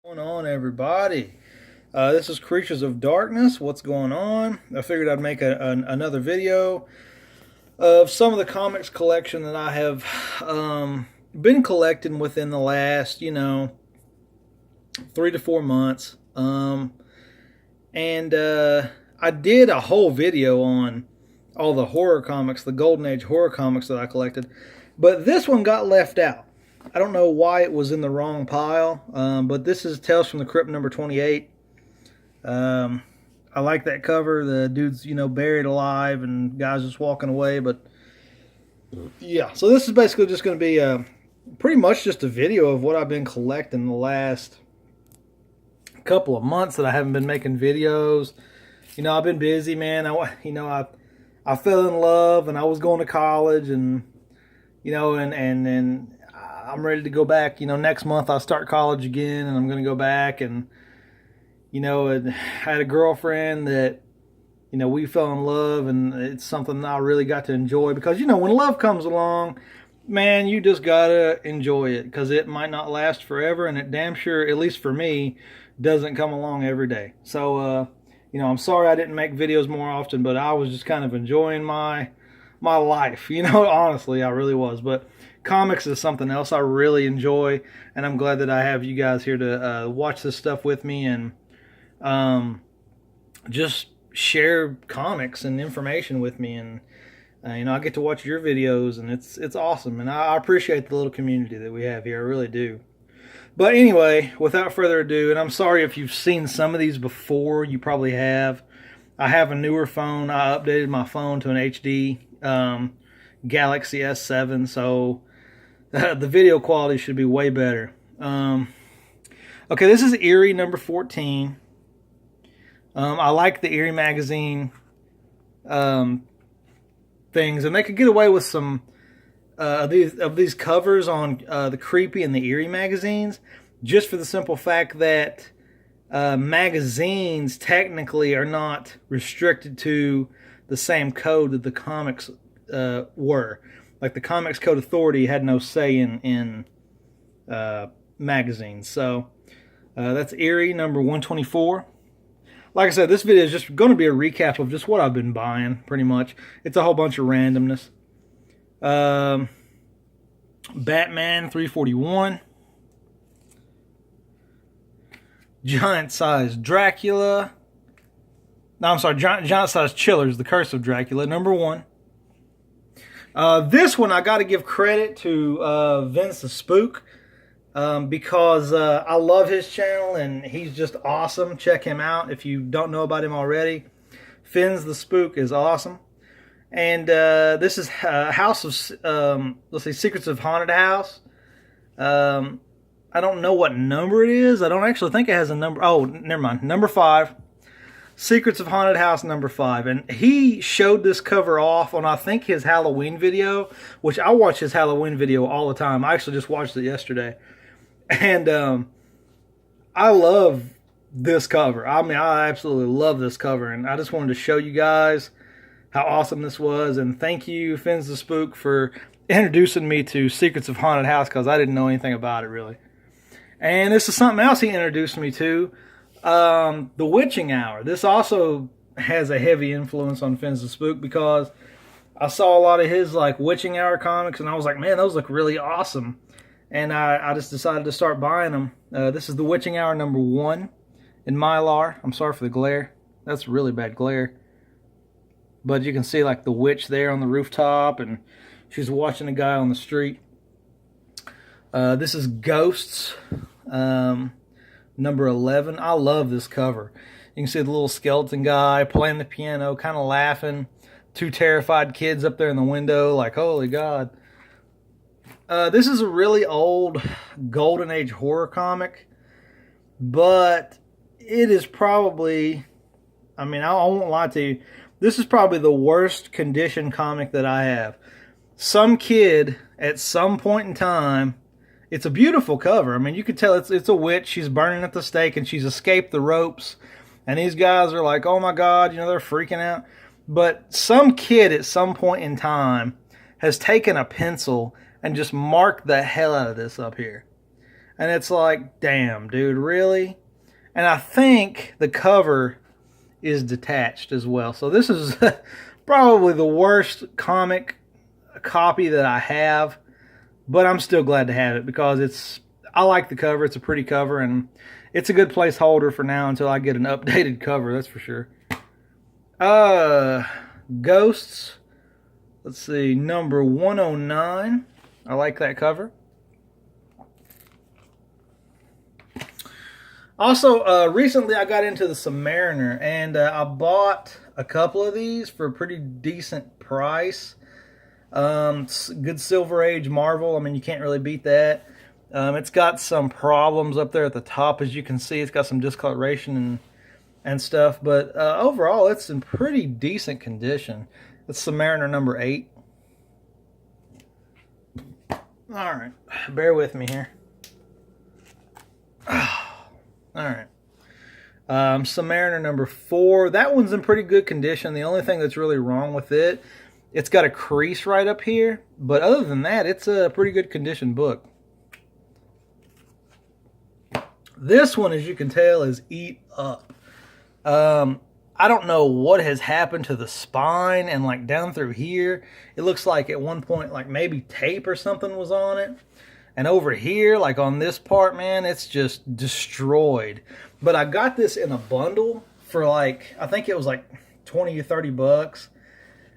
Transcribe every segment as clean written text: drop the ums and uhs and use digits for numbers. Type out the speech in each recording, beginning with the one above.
What's going on, everybody? This is Creatures of Darkness. What's going on? I figured I'd make another video of some of the comics collection that I have been collecting within the last, 3 to 4 months. And I did a whole video on all the horror comics, the Golden Age horror comics that I collected, but this one got left out. I don't know why it was in the wrong pile, but this is Tales from the Crypt number 28. I like that cover. The dude's, buried alive and guys just walking away. But yeah, so this is basically just going to be pretty much just a video of what I've been collecting the last couple of months that I haven't been making videos. I've been busy, man. I fell in love and I was going to college and I'm ready to go back. Next month I'll start college again, and I'm going to go back. And I had a girlfriend that we fell in love, and it's something I really got to enjoy because when love comes along, man, you just gotta enjoy it because it might not last forever, and it damn sure, at least for me, doesn't come along every day. So I'm sorry I didn't make videos more often, but I was just kind of enjoying my life. Honestly, I really was. But comics is something else I really enjoy, and I'm glad that I have you guys here to watch this stuff with me and just share comics and information with me. And I get to watch your videos, and it's awesome, and I appreciate the little community that we have here. I really do. But anyway, without further ado, and I'm sorry if you've seen some of these before, you probably have. I have a newer phone. I updated my phone to an HD Galaxy S7, so the video quality should be way better. Okay, this is Eerie number 14. I like the Eerie magazine things, and they could get away with some of these covers on the Creepy and the Eerie magazines, just for the simple fact that magazines technically are not restricted to the same code that the comics were. Like the Comics Code Authority had no say in magazines. So that's Eerie number 124. Like I said, this video is just going to be a recap of just what I've been buying, pretty much. It's a whole bunch of randomness. Batman 341. Giant-sized Dracula. No, I'm sorry, giant-sized Chillers, The Curse of Dracula, number 1. This one, I got to give credit to Vince the Spook because I love his channel, and he's just awesome. Check him out if you don't know about him already. Fins the Spook is awesome. And this is House of, let's see, Secrets of Haunted House. I don't know what number it is. I don't actually think it has a number. Oh, never mind. Number 5. Secrets of Haunted House number 5. And he showed this cover off on, I think, his Halloween video, which I watch his Halloween video all the time. I actually just watched it yesterday. And I love this cover. I mean, I absolutely love this cover. And I just wanted to show you guys how awesome this was. And thank you, Fins the Spook, for introducing me to Secrets of Haunted House because I didn't know anything about it, really. And this is something else he introduced me to. The Witching Hour. This also has a heavy influence on Fins the Spook because I saw a lot of his Witching Hour comics, and I was like, man, those look really awesome. And I just decided to start buying them. This is The Witching Hour number 1 in Mylar. I'm sorry for the glare. That's really bad glare. But you can see the witch there on the rooftop, and she's watching a guy on the street. This is Ghosts, number 11. I love this cover. You can see the little skeleton guy playing the piano, kind of laughing. 2 terrified kids up there in the window, like, holy God. This is a really old Golden Age horror comic, but it is probably, I mean, I won't lie to you, this is probably the worst condition comic that I have. Some kid, at some point in time, it's a beautiful cover. I mean, you could tell it's a witch. She's burning at the stake, and she's escaped the ropes. And these guys are like, oh my God, they're freaking out. But some kid at some point in time has taken a pencil and just marked the hell out of this up here. And it's like, damn, dude, really? And I think the cover is detached as well. So this is probably the worst comic copy that I have, but I'm still glad to have it because I like the cover. It's a pretty cover, and it's a good placeholder for now until I get an updated cover, that's for sure. Ghosts. Let's see, number 109. I like that cover. Also, recently I got into the Submariner, and I bought a couple of these for a pretty decent price. Good Silver Age Marvel. I mean, you can't really beat that. It's got some problems up there at the top, as you can see. It's got some discoloration and stuff, but overall, it's in pretty decent condition. It's Submariner number 8. All right, bear with me here. All right. Submariner number 4. That one's in pretty good condition. The only thing that's really wrong with it, it's got a crease right up here. But other than that, it's a pretty good condition book. This one, as you can tell, is eat up. I don't know what has happened to the spine and like down through here. It looks like at one point like maybe tape or something was on it. And over here, like on this part, man, it's just destroyed. But I got this in a bundle for like, I think it was like 20 or 30 bucks.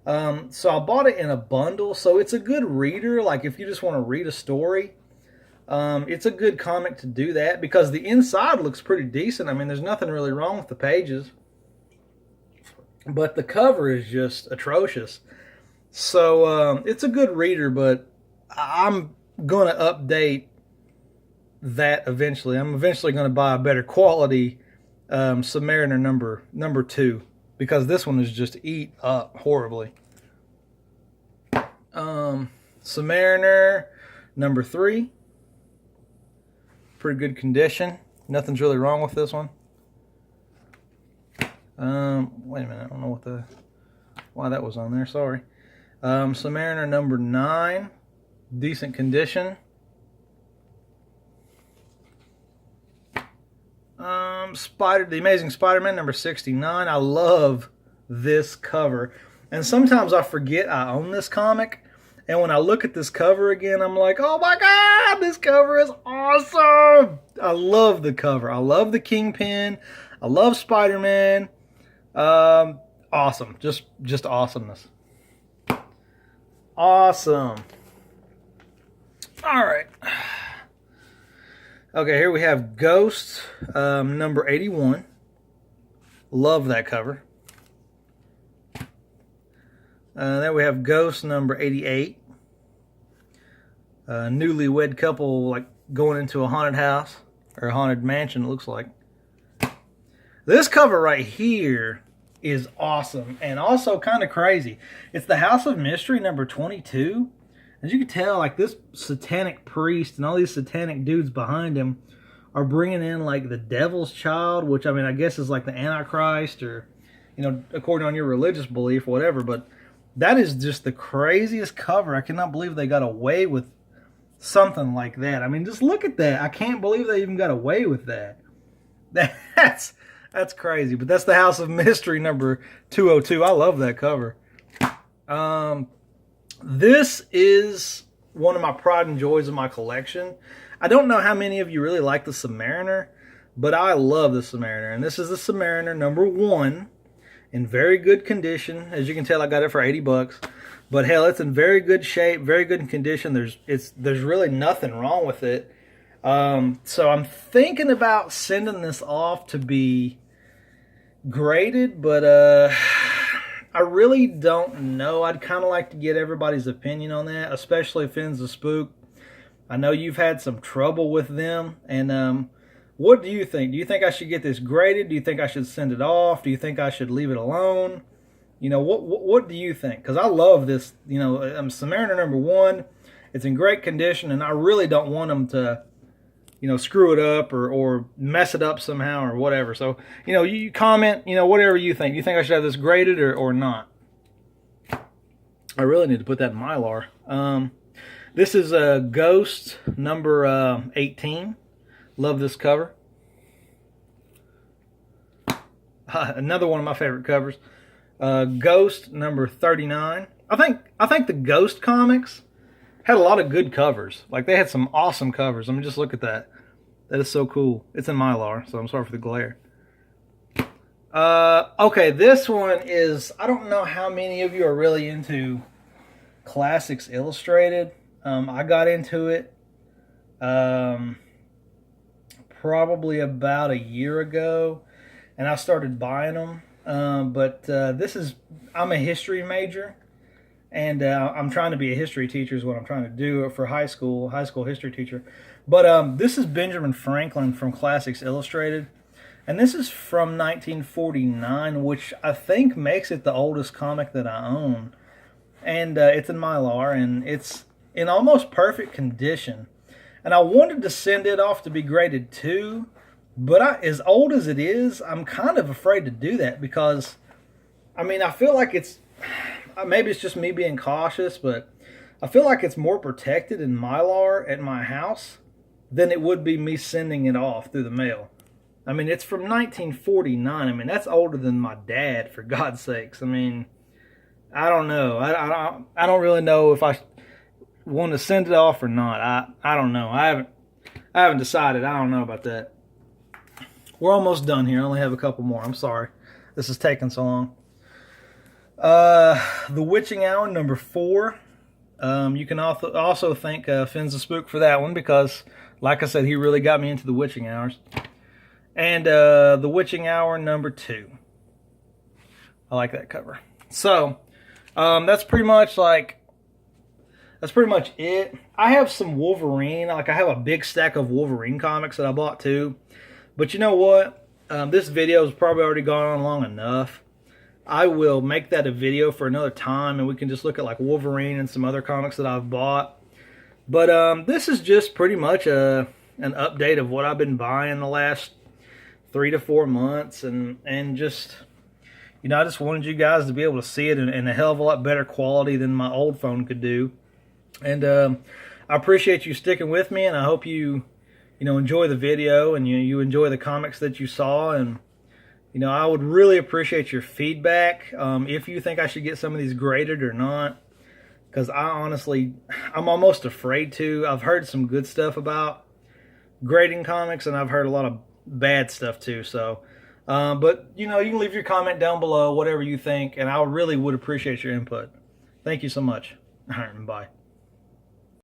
So I bought it in a bundle. So it's a good reader. Like if you just want to read a story, it's a good comic to do that because the inside looks pretty decent. I mean, there's nothing really wrong with the pages. But the cover is just atrocious. So it's a good reader, but I'm going to update that eventually. I'm eventually going to buy a better quality Submariner number 2 because this one is just eat up horribly. Submariner number 3, pretty good condition. Nothing's really wrong with this one. Wait a minute, I don't know why that was on there. Sorry. Submariner number 9. Decent condition. The Amazing Spider-Man number 69. I love this cover. And sometimes I forget I own this comic. And when I look at this cover again, I'm like, oh my God, this cover is awesome. I love the cover. I love the Kingpin. I love Spider-Man. Awesome. Just awesomeness. Awesome. All right. Okay, here we have Ghost, number 81. Love that cover. Then we have Ghost, number 88. Newlywed couple like going into a haunted house or a haunted mansion, it looks like. This cover right here is awesome and also kind of crazy. It's the House of Mystery, number 22. As you can tell, like this satanic priest and all these satanic dudes behind him are bringing in like the devil's child, which I mean, I guess is like the Antichrist or, you know, according on your religious belief or whatever. But that is just the craziest cover. I cannot believe they got away with something like that. I mean, just look at that. I can't believe they even got away with that. That's crazy. But that's the House of Mystery number 202. I love that cover. This is one of my pride and joys of my collection. I don't know how many of you really like the Submariner, but I love the Submariner. And this is the Submariner number 1 in very good condition. As you can tell, I got it for 80 bucks. But hell, it's in very good shape, very good condition. There's really nothing wrong with it. So I'm thinking about sending this off to be graded, but I really don't know. I'd kind of like to get everybody's opinion on that, especially Fins the Spook. I know you've had some trouble with them, and what do you think? Do you think I should get this graded? Do you think I should send it off? Do you think I should leave it alone? You know, what do you think? Because I love this, you know, Submariner number 1. It's in great condition, and I really don't want them to, you know, screw it up or mess it up somehow or whatever. So, you know, you comment, you know, whatever you think. Do you think I should have this graded or not? I really need to put that in Mylar. This is a Ghost number 18. Love this cover. Another one of my favorite covers. Ghost number 39. I think the Ghost comics had a lot of good covers. Like, they had some awesome covers. I mean, just look at that. That is so cool. It's in Mylar, so I'm sorry for the glare. Okay, this one is, I don't know how many of you are really into Classics Illustrated. I got into it probably about a year ago, and I started buying them. I'm a history major, and I'm trying to be a history teacher is what I'm trying to do for high school history teacher. But this is Benjamin Franklin from Classics Illustrated, and this is from 1949, which I think makes it the oldest comic that I own. And it's in Mylar, and it's in almost perfect condition. And I wanted to send it off to be graded 2, but as old as it is, I'm kind of afraid to do that because, I mean, I feel like maybe it's just me being cautious, but I feel like it's more protected in Mylar at my house than it would be me sending it off through the mail. I mean, it's from 1949. I mean, that's older than my dad, for God's sakes. I mean, I don't know. I don't really know if I want to send it off or not. I don't know. I haven't decided. I don't know about that. We're almost done here. I only have a couple more. I'm sorry. This is taking so long. The Witching Hour number 4. You can also thank Fins the Spook for that one because, like I said, he really got me into the Witching Hours. And The Witching Hour number 2. I like that cover. So that's pretty much it. I have some Wolverine. Like, I have a big stack of Wolverine comics that I bought too. But you know what? This video has probably already gone on long enough. I will make that a video for another time, and we can just look at like Wolverine and some other comics that I've bought. But this is just pretty much an update of what I've been buying the last 3 to 4 months, and just, you know, I just wanted you guys to be able to see it in a hell of a lot better quality than my old phone could do. And I appreciate you sticking with me, and I hope you enjoy the video and you enjoy the comics that you saw. And you know, I would really appreciate your feedback if you think I should get some of these graded or not, because I'm almost afraid to. I've heard some good stuff about grading comics, and I've heard a lot of bad stuff too. So but you know, you can leave your comment down below, whatever you think, and I really would appreciate your input. Thank you so much. All right, bye.